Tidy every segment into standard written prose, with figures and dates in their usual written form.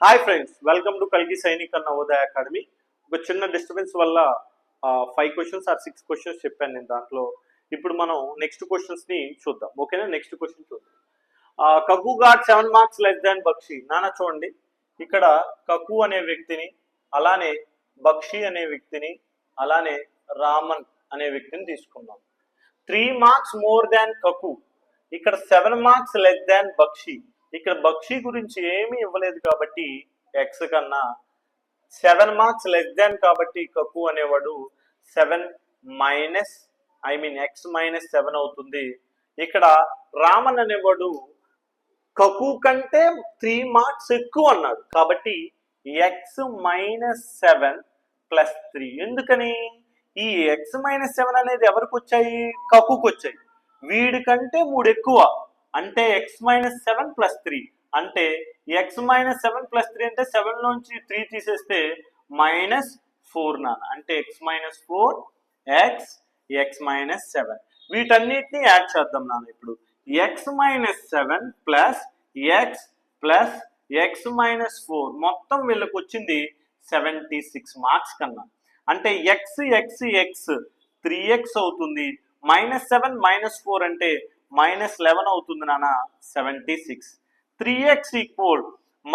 Hi friends, welcome to కల్కి సైనిక్ అన్న Navodaya academy. ఒక చిన్న డిస్టర్బెన్స్ వల్ల 5 క్వశ్చన్స్ ఆర్ 6 క్వశ్చన్స్ చెప్పాను నేను దాంట్లో. ఇప్పుడు మనం నెక్స్ట్ క్వశ్చన్స్ని చూద్దాం. ఓకేనా? నెక్స్ట్ క్వశ్చన్ చూద్దాం. కకు got 7 marks less than Bakshi. నాన్న చూడండి, ఇక్కడ కకు అనే వ్యక్తిని, అలానే బక్షి అనే వ్యక్తిని, అలానే రామన్ అనే వ్యక్తిని తీసుకున్నాం. 3 మార్క్స్ మోర్ దాన్ కకు. ఇక్కడ 7 మార్క్స్ లెస్ దాన్ బక్షి. ఇక్కడ బక్షి గురించి ఏమీ ఇవ్వలేదు కాబట్టి ఎక్స్ కన్నా 7 మార్క్స్ లెస్ దాన్ కాబట్టి కకు అనేవాడు 7 మైనస్ ఎక్స్ మైనస్ 7 అవుతుంది. ఇక్కడ రామన్ అనేవాడు కకు కంటే 3 మార్క్స్ ఎక్కువ అన్నాడు కాబట్టి ఎక్స్ మైనస్ 7 ప్లస్ 3. ఎందుకని? ఈ ఎక్స్ మైనస్ 7 అనేది ఎవరికి వచ్చాయి? కకుకు వచ్చాయి. వీడికంటే 3 ఎక్కువ అంటే ఎక్స్ మైనస్ 7 ప్లస్ 3 అంటే ఎక్స్ మైనస్ 7 ప్లస్ 3 అంటే 7 నుంచి 3 తీసేస్తే -4 నాన్న. అంటే ఎక్స్ మైనస్ 4 ఎక్స్ మైనస్ 7 వీటన్నిటిని యాడ్ చేద్దాం నాన్న. ఇప్పుడు X minus 7 plus X minus 4 మొత్తం వీళ్ళకి వచ్చింది 76 మార్క్స్ కన్నా. అంటే ఎక్స్ 3x అవుతుంది. -7 -4 అంటే -11 అవుతుంది నాన్న. 76. 3x ఈక్వల్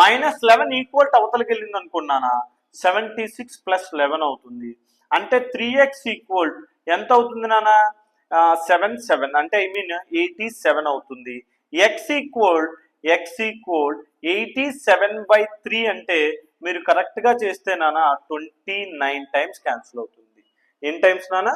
-11 ఈక్వల్ అవతలకి వెళ్ళింది అనుకున్నానా 76 ప్లస్ 11 అవుతుంది. అంటే 3x ఈక్వల్ ఎంత అవుతుంది నాన్న? 7 అంటే 87 అవుతుంది. x ఈక్వల్ 87/3 అంటే మీరు కరెక్ట్గా చేస్తే నాన్న 29 టైమ్స్ క్యాన్సిల్ అవుతుంది. ఎన్ని టైమ్స్ నాన్న?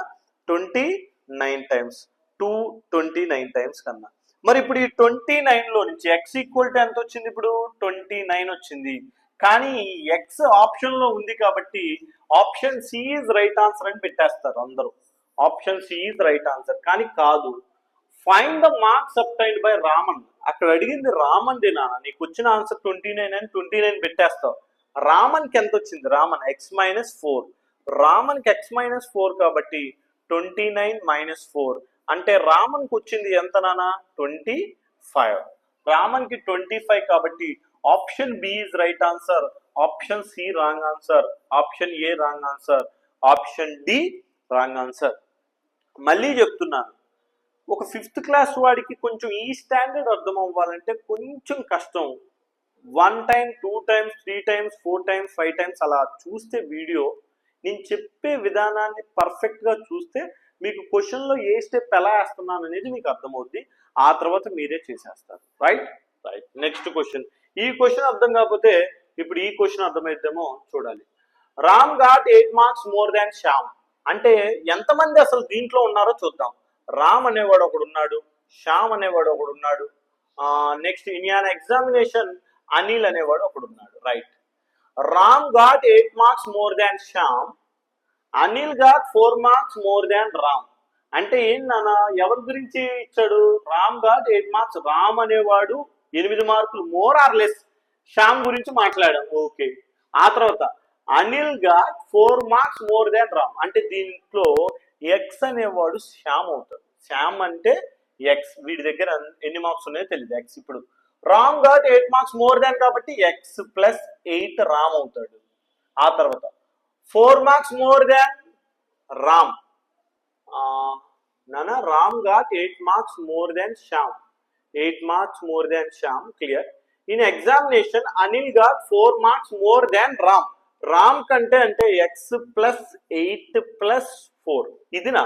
29 టైమ్స్. 29 టైమ్స్ కన్నా. మరి ఇప్పుడు ఈ 29లో నుంచి ఎక్స్ ఈక్వల్ టు ఎంత వచ్చింది? ఇప్పుడు 29 వచ్చింది. కానీ ఎక్స్ ఆప్షన్ లో ఉంది కాబట్టి option C is right answer అని పెట్టేస్తారు అందరూ. Option C is right answer. కానీ కాదు. Find the marks obtained by Raman. అక్కడ అడిగింది రామన్ ది నాన్న. నీకు వచ్చిన ఆన్సర్ 29 అని 29 పెట్టేస్తావు. రామన్ కి ఎంత వచ్చింది? Raman X minus 4. రామన్ కి ఎక్స్ మైనస్ 4 కాబట్టి 29 - 4 అంటే రామన్ కి వచ్చింది ఎంత నాన్న? 25. రామన్ కి 25 కాబట్టి option B is right answer, option C wrong answer, option A wrong answer, option D wrong answer. మళ్ళీ చెప్తున్నాను, ఒక 5th క్లాస్ వాడికి కొంచెం ఈ స్టాండర్డ్ అర్థం అవ్వాలంటే కొంచెం కష్టం. 1 time 2 times 3 times 4 times 5 times అలా చూస్తే వీడియో, నేను చెప్పే విధానాన్ని పర్ఫెక్ట్గా చూస్తే మీకు క్వశ్చన్లో ఏ స్టెప్ ఎలా వేస్తున్నాను అనేది మీకు అర్థమవుద్ది. ఆ తర్వాత మీరే చేసేస్తారు. రైట్. Next question. ఈ క్వశ్చన్ అర్థం కాకపోతే ఇప్పుడు ఈ క్వశ్చన్ అర్థమైతేమో చూడాలి. Ram got 8 marks more than Shyam. అంటే ఎంతమంది అసలు దీంట్లో ఉన్నారో చూద్దాం. రామ్ అనేవాడు ఒకడు ఉన్నాడు, శ్యామ్ అనేవాడు ఒకడు ఉన్నాడు, next in an examination Anil అనేవాడు ఒకడు ఉన్నాడు. Right. Ram got 8 marks more than Shyam, Anil got 4 marks more than Ram. అంటే ఏంటన్నా, ఎవరి గురించి ఇచ్చాడు? Ram got 8 marks. రామ్ అనేవాడు 8 మార్కులు మోర్ ఆర్ లెస్ శ్యామ్ గురించి మాట్లాడాం. ఓకే. ఆ తర్వాత Anil got 4 marks more than Ram. అంటే దీంట్లో ఎక్స్ అనేవాడు శ్యామ్ అవుతాడు. శ్యామ్ అంటే ఎక్స్. వీడి దగ్గర ఎన్ని మార్క్స్ ఉన్నాయో తెలియదు ఎక్స్. ఇప్పుడు రామ్ గాట్ 8 మార్క్స్ మోర్ దాన్ కాబట్టి ఎక్స్ ప్లస్ 8 రామ్ అవుతాడు. ఆ తర్వాత 4 మార్క్స్ మోర్ దాన్ రామ్. నానా Ram got 8 marks more than Shyam. 8 marks more than Shyam. Clear. In examination Anil got 4 marks more than Ram. Ram కంటే అంటే ఎక్స్ ప్లస్ 8 ప్లస్ 4 ఇది నా.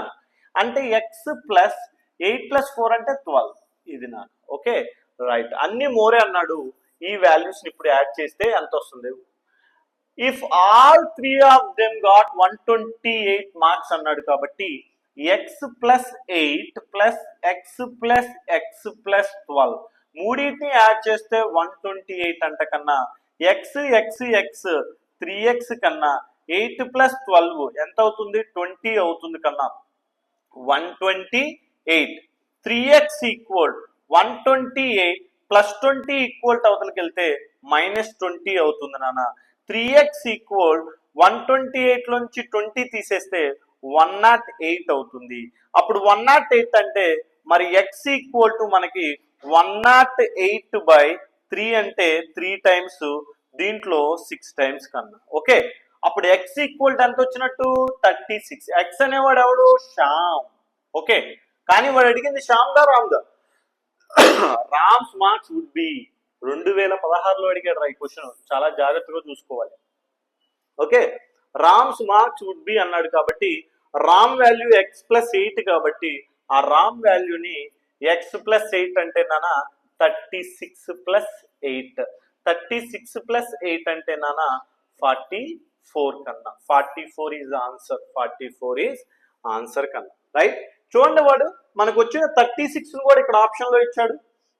అంటే ఎక్స్ ప్లస్ 8 ప్లస్ 4 అంటే 12 ఇది నా. ఓకే. రైట్. అన్ని మోరే అన్నాడు. ఈ వాల్యూస్ ఇప్పుడు యాడ్ చేస్తే ఎంత వస్తుంది? If all 3 of them got 128 marks అన్నాడు కాబట్టి X plus 8 plus X plus X plus 12 మూడింటిని యాడ్ చేస్తే 128 అంట కన్నా ఎక్స్ 3x కన్నా 8 ప్లస్ 12 ఎంత అవుతుంది? 20 అవుతుంది కన్నా 128. 3x ఈక్వల్ 128 ప్లస్ 20 ఈక్వల్ అవతలకి వెళ్తే -20 అవుతుంది నాన్న. 3x ఈక్వల్ 128 నుంచి 20 తీసేస్తే 108 అవుతుంది. అప్పుడు 108 అంటే మరి x ఈక్వల్ టు మనకి 108/3 అంటే 3 టైమ్స్ దీంట్లో 6 టైమ్స్ కన్నా. ఓకే, అప్పుడు ఎక్స్ ఈక్వల్ ఎంత వచ్చినట్టు 36. ఎక్స్ అనేవాడు ఎవడు శ్యామ్. ఓకే, కానీ వాడు అడిగింది శ్యామ్ దా రామ్ దా. రామ్స్ మార్క్స్ వుడ్ బి 2016లో అడిగాడు రా ఈ క్వశ్చన్, చాలా జాగ్రత్తగా చూసుకోవాలి. Okay, Ram's marks would be అన్నాడు కాబట్టి రామ్ వాల్యూ ఎక్స్ ప్లస్ 8 కాబట్టి ఆ రామ్ వాల్యూని ఎక్స్ ప్లస్ 8 అంటే నాన్న 36 ప్లస్ 8. 36 ప్లస్ 8 అంటే నాన్న 44 కన్నా. 44 ఈజ్ ఆన్సర్. 44 ఈజ్ ఆన్సర్ కన్నా. రైట్, చూడండి వాడు మనకు వచ్చిన 36 కూడా ఇక్కడ ఆప్షన్ లో ఇచ్చాడు,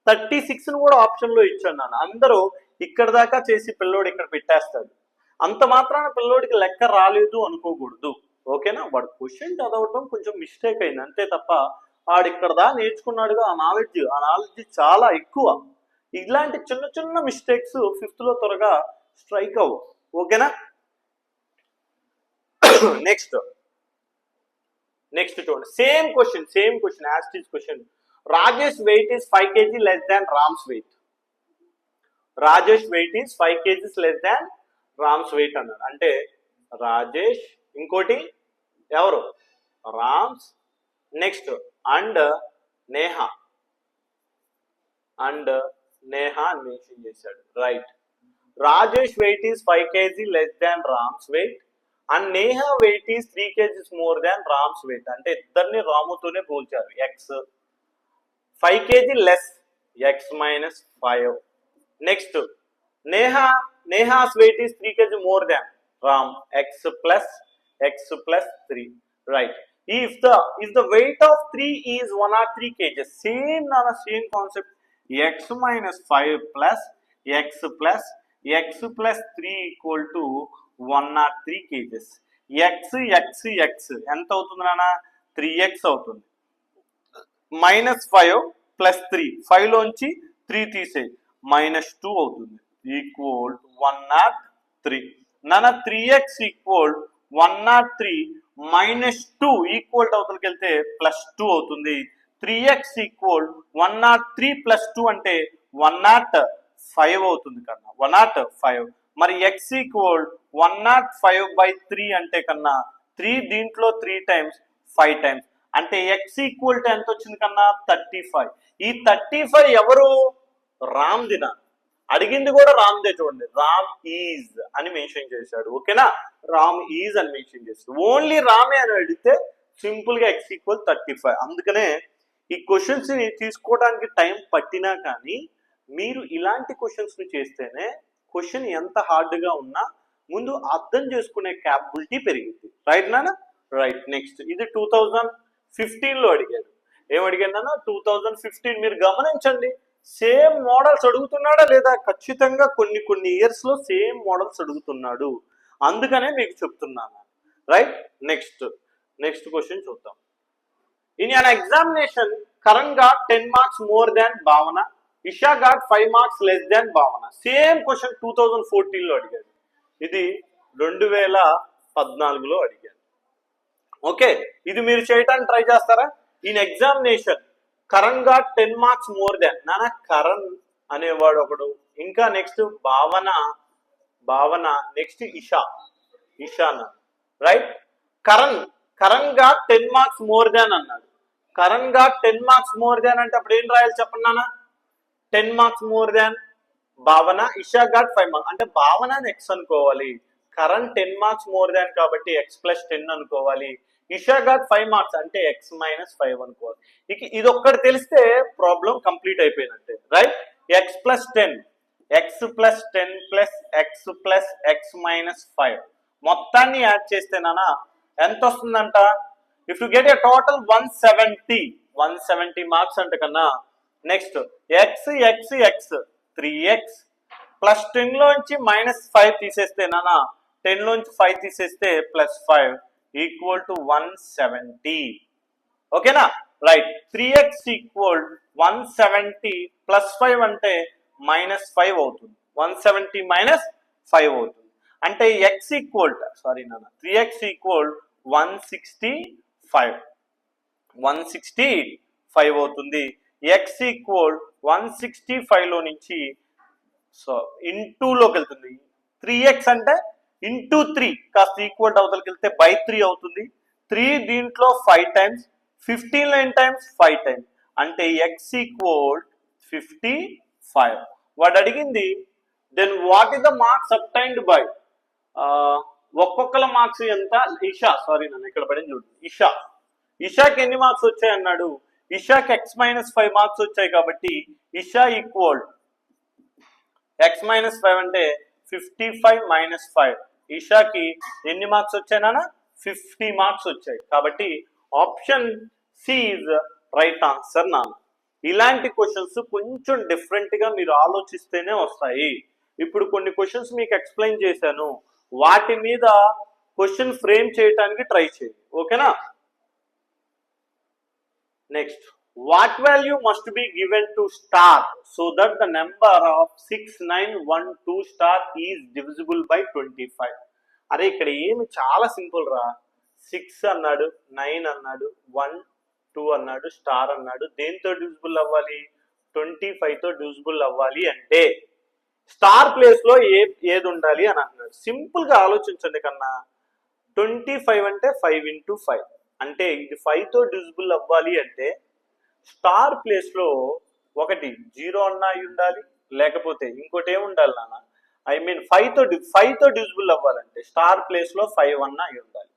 36 కూడా ఆప్షన్ లో ఇచ్చాడు నాన్న. అందరూ ఇక్కడ దాకా చేసి పిల్లోడు ఇక్కడ పెట్టేస్తాడు, అంత మాత్రాన పిల్లోడికి లెక్క రాలేదు అనుకోకూడదు. ఓకేనా, వాడు క్వశ్చన్ చదవటం కొంచెం మిస్టేక్ అయింది అంతే తప్ప వాడు ఇక్కడ దా నేర్చుకున్నాడుగా. ఆ నాలెడ్జ్ చాలా ఎక్కువ. ఇలాంటి చిన్న చిన్న మిస్టేక్స్ 5th లో త్వరగా స్ట్రైక్ అవ్వు. ఓకేనా, నెక్స్ట్ చూడండి, same question as it is question. Rajesh weight is 5 kg less than Ram's weight. Rajesh weight is 5 kg less than Ram's weight అన్నాడు. అంటే రాజేష్, ఇంకోటి ఎవరు రామ్స్, నెక్స్ట్ అండ్ నేహా అని మెన్షన్ చేశాడు. Right, Rajesh weight is 5 kg less than Ram's weight and Neha weight is 3 kg more than Ram's weight. అంటే ఇద్దరిని రాముతోనే పోల్చారు. X 5 kg less, X minus 5. Next Neha's weight is 3 kg more than Ram, X plus 3. Right, if the weight of 3 is 103 kg, same concept, x minus 5 plus x plus 3 equal to 103 kg. x ఎంత అవుతుంది నాన్న 3x అవుతుంది. -5 plus 3, 5 లోంచి 3 తీసేయి -2 అవుతుంది, equal 103. నాన్న 3x equal 103 -2 equal అవతలకి వెళ్తే +2 అవుతుంది. 3x ఈక్వల్ 103 +2 అంటే 105 అవుతుంది కన్నా, 105. మరి x ఈక్వల్ 105/3 అంటే కన్నా 3 దీంట్లో 3 టైమ్స్ 5 టైమ్స్ అంటే x ఈక్వల్ టు ఎంత వచ్చింది కన్నా 35. ఈ 35 ఎవరు రామ్ దినా, అడిగింది కూడా రామ్దే. చూడండి, రామ్ ఈజ్ అని మెన్షన్ చేశాడు. ఓకేనా, రామ్ ఈజ్ అని మెన్షన్ చేశాడు. ఓన్లీ రామే అని అడిగితే సింపుల్ గా x ఈక్వల్ 35. అందుకనే ఈ క్వశ్చన్స్ ని తీసుకోవడానికి టైం పట్టినా కానీ మీరు ఇలాంటి క్వశ్చన్స్ ని చేస్తేనే క్వశ్చన్ ఎంత హార్డ్ గా ఉన్నా ముందు అర్థం చేసుకునే క్యాపబిలిటీ పెరిగింది. రైట్ నాన్న, రైట్. నెక్స్ట్ ఇది 2015లో అడిగాడు. ఏమడిగాడు నాన్న 2015. మీరు గమనించండి, సేమ్ మోడల్స్ అడుగుతున్నాడా లేదా, ఖచ్చితంగా కొన్ని ఇయర్స్ లో సేమ్ మోడల్స్ అడుగుతున్నాడు, అందుకనే మీకు చెప్తున్నాను. రైట్, నెక్స్ట్ క్వశ్చన్ చూద్దాం. In an examination, Karan got 10 marks more than Bhavana, Isha got 5 marks less than Bhavana. Same question 2014లో అడిగాడు, ఇది 2014లో అడిగాడు. ఓకే, ఇది మీరు చేయడానికి ట్రై చేస్తారా? In examination Karan got 10 marks more than, నాన్న కరణ్ అనేవాడు ఒకడు, ఇంకా next Bhavana, next Isha. Right, Karan got 10 marks more than అన్నాడు. Karan got 10 marks more than అంటే అప్పుడు ఏం రాయాలి చెప్పండి నాన్న? 10 marks more than Bhavana, Isha got 5 marks అంటే భావన ఎక్స్ అనుకోవాలి. కరణ్ 10 marks more than కాబట్టి ఎక్స్ ప్లస్ 10 అనుకోవాలి. ఇషా got 5 marks అంటే ఎక్స్ మైనస్ 5 అనుకోవాలి. ఇది ఒక్కటి తెలిస్తే ప్రాబ్లం కంప్లీట్ అయిపోయినట్టే. Right, X plus 10 plus X plus X minus 5 మొత్తాన్ని యాడ్ చేస్తే నాన్న ఎంత వస్తుందంట? If you get a total 170 marks అంట కన్నా. నెక్స్ట్ ఎక్స్ 3x ప్లస్ 10 లోంచి -5 తీసేస్తే నాన్న, 10 లోంచి 5 తీసేస్తే +5 ఈక్వల్ టు 170. ఓకేనా, రైట్. 3x ఈక్వల్ 170 +5 అంటే -5 అవుతుంది, 170 -5 అవుతుంది. అంటే x ఈక్వల్ 3x ఈక్వల్ 165 అవుతుంది. x ఈక్వల్ 165 లో నుంచి ఇంటూలోకి వెళ్తుంది, 3x అంటే ఇంటూ 3 కాస్త ఈక్వల్ అవతలకి వెళ్తే బై 3 అవుతుంది. 3 దీంట్లో 5 టైమ్స్, 59 టైమ్స్ 5 టైమ్స్ అంటే x ఈక్వల్ 55. వాడు అడిగింది then what is the marks obtained by, ఒక్కొక్కల మార్క్స్ ఎంత, నన్ను ఇక్కడ పడింది చూడు, ఇషాకి ఎన్ని మార్క్స్ వచ్చాయి అన్నాడు. ఇషాకి x-5 మార్క్స్ వచ్చాయి కాబట్టి ఇషా ఈక్వల్ x-5 అంటే 55 - 5. ఇషాకి ఎన్ని మార్క్స్ వచ్చాయి నాన్న? 50 మార్క్స్ వచ్చాయి. కాబట్టి option C is right answer నాన్న. ఇలాంటి క్వశ్చన్స్ కొంచెం డిఫరెంట్ గా మీరు ఆలోచిస్తేనే వస్తాయి. ఇప్పుడు కొన్ని క్వశ్చన్స్ మీకు ఎక్స్ప్లెయిన్ చేశాను, వాటి మీద క్వశ్చన్ ఫ్రేమ్ చేయడానికి ట్రై చేయండి, ఓకేనా? Next, what value must be given to star so that the number of 6912 star is divisible by 25? అరే ఇక్కడ ఏమి చాలా సింపుల్ రా. 6 అన్నాడు, 9 అన్నాడు, 1 2 అన్నాడు, స్టార్ అన్నాడు. దేంతో డివిజిబుల్ అవ్వాలి? 25 తో డివిజిబుల్ అవ్వాలి అంటే స్టార్ ప్లేస్ లో ఏది ఉండాలి అని అన్నాడు. సింపుల్ గా ఆలోచించండి కన్నా. 25 అంటే 5 × 5 అంటే ఇది 5 తో డివిజిబుల్ అవ్వాలి అంటే స్టార్ ప్లేస్ లో ఒకటి 0 అన్నా ఉండాలి, లేకపోతే ఇంకోటి ఏమి ఉండాలి నాన్న, ఐ మీన్ 5 తో డివిజిబుల్ అవ్వాలంటే స్టార్ ప్లేస్ లో 5 అన్నా ఉండాలి.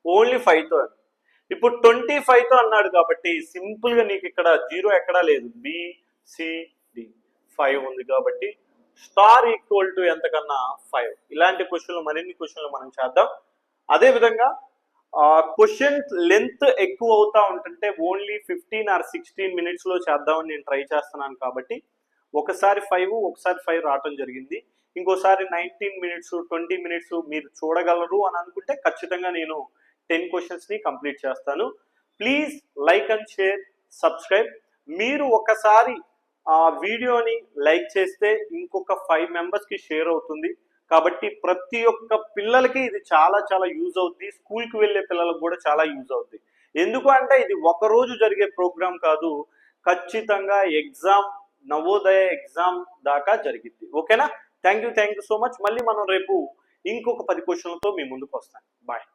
ఓన్లీ 5 తో. ఇప్పుడు 25 తో అన్నాడు కాబట్టి సింపుల్ గా నీకు ఇక్కడ 0 ఎక్కడా లేదు, BCD 5 ఉంది కాబట్టి స్టార్ ఈక్వల్ టు ఎంతకన్నా 5. ఇలాంటి క్వశ్చన్లు మరిన్ని క్వశ్చన్లు మనం చేద్దాం. అదే విధంగా క్వశ్చన్ లెంత్ ఎక్కువ అవుతా ఉంటుంటే ఓన్లీ 15 or 16 minutes లో చేద్దామని నేను ట్రై చేస్తున్నాను. కాబట్టి ఒకసారి 5 ఒకసారి 5 రావటం జరిగింది. ఇంకోసారి 19 minutes 20 minutes మీరు చూడగలరు అని అనుకుంటే ఖచ్చితంగా నేను 10 questions ని కంప్లీట్ చేస్తాను. Please like and share, subscribe. మీరు ఒకసారి ఆ వీడియోని లైక్ చేస్తే ఇంకొక 5 members కి షేర్ అవుతుంది. కాబట్టి ప్రతి ఒక్క పిల్లలకి ఇది చాలా చాలా యూజ్ అవుతుంది. స్కూల్కి వెళ్ళే పిల్లలకు కూడా చాలా యూజ్ అవుతుంది. ఎందుకు అంటే ఇది ఒక రోజు జరిగే ప్రోగ్రామ్ కాదు, ఖచ్చితంగా ఎగ్జామ్, నవోదయ ఎగ్జామ్ దాకా జరిగింది, ఓకేనా? Thank you so much. మళ్ళీ మనం రేపు ఇంకొక 10 క్వశ్చన్లతో మీ ముందుకు వస్తాను. బాయ్.